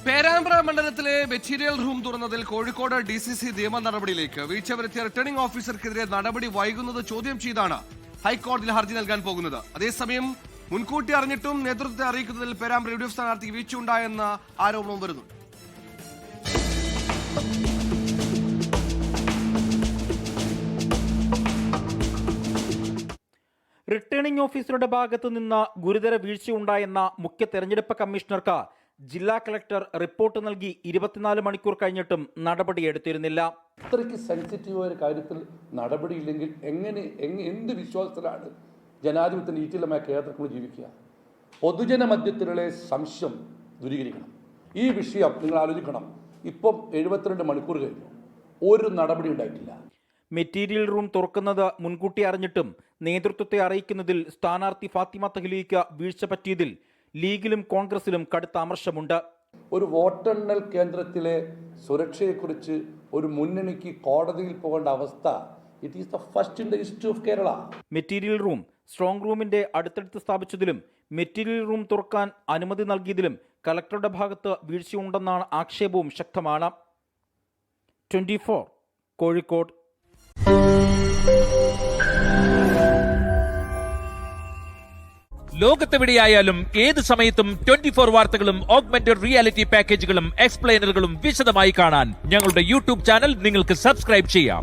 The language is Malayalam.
പേരാമ്പ്ര മണ്ഡലത്തിലെ മെറ്റീരിയൽ റൂം തുറന്നതിൽ കോഴിക്കോട് DCC നിയമ നടപടിയിലേക്ക്. വീഴ്ച വരുത്തിയ റിട്ടേണിംഗ് ഓഫീസർക്കെതിരെ നടപടി വൈകുന്നത് ചോദ്യം ചെയ്താണ് ഹൈക്കോടതിയിൽ ഹർജി നൽകാൻ പോകുന്നത്. അതേസമയം മുൻകൂട്ടി അറിഞ്ഞിട്ടും നേതൃത്വത്തെ അറിയിക്കുന്നതിൽ പേരാമ്പ്ര UDF സ്ഥാനാർത്ഥിക്ക് വീഴ്ചയുണ്ടായെന്ന ആരോപണവും വരുന്നു. റിട്ടേണിംഗ് ഓഫീസറുടെ ഭാഗത്തു നിന്ന് ഗുരുതര വീഴ്ചയുണ്ടായെന്ന മുഖ്യ തെരഞ്ഞെടുപ്പ് കമ്മീഷണർക്ക് ജില്ലാ കളക്ടർ റിപ്പോർട്ട് നൽകി 24 മണിക്കൂർ കഴിഞ്ഞിട്ടും നടപടിയെടുത്തിരുന്നില്ല. ഇത്രയ്ക്ക് സെൻസിറ്റീവായ കാര്യത്തിൽ നടപടിയില്ലെങ്കിൽ എന്ത് വിശ്വാസത്തിലാണ് ജനാധിപത്യത്തിൻ്റെ ഈറ്റിലമായ കേരളത്തിൽ ജീവിക്കുക? പൊതുജന മധ്യത്തിലുള്ള സംശയം ദൂരീകരിക്കണം. ഈ വിഷയം നിങ്ങൾ ആലോചിക്കണം. ഇപ്പം 72 മണിക്കൂർ കഴിഞ്ഞു, ഒരു നടപടി ഉണ്ടായിട്ടില്ല. മെറ്റീരിയൽ റൂം തുറക്കുന്നത് മുൻകൂട്ടി അറിഞ്ഞിട്ടും നേതൃത്വത്തെ അറിയിക്കുന്നതിൽ സ്ഥാനാർത്ഥി ഫാത്തിമ തഹ്ലിക്ക് വീഴ്ച പറ്റിയതിൽ ലീഗിലും കോൺഗ്രസിലും കടുത്ത അമർഷമുണ്ട്. ഒരു വോട്ടെണ്ണൽ കേന്ദ്രത്തിലെ സുരക്ഷയെക്കുറിച്ച് ഒരു മുന്നണിക്ക് കോടതിയിൽ പോകേണ്ട അവസ്ഥ, it is the first in the history of Kerala. Material room strong റൂമിന്റെ അടുത്തടുത്ത് സ്ഥാപിച്ചതിലും മെറ്റീരിയൽ റൂം തുറക്കാൻ അനുമതി നൽകിയതിലും കളക്ടറുടെ ഭാഗത്ത് വീഴ്ചയുണ്ടെന്നാണ് ആക്ഷേപവും ശക്തമാണ്. 24 കോഴിക്കോട്. ലോകത്തെവിടെയായാലും ഏത് സമയത്തും 24 വാർത്തകളും ഓഗ്മെന്റഡ് റിയാലിറ്റി പാക്കേജുകളും എക്സ്പ്ലെയിനറുകളും വിശദമായി കാണാൻ ഞങ്ങളുടെ YouTube ചാനൽ നിങ്ങൾക്ക് സബ്സ്ക്രൈബ് ചെയ്യാം.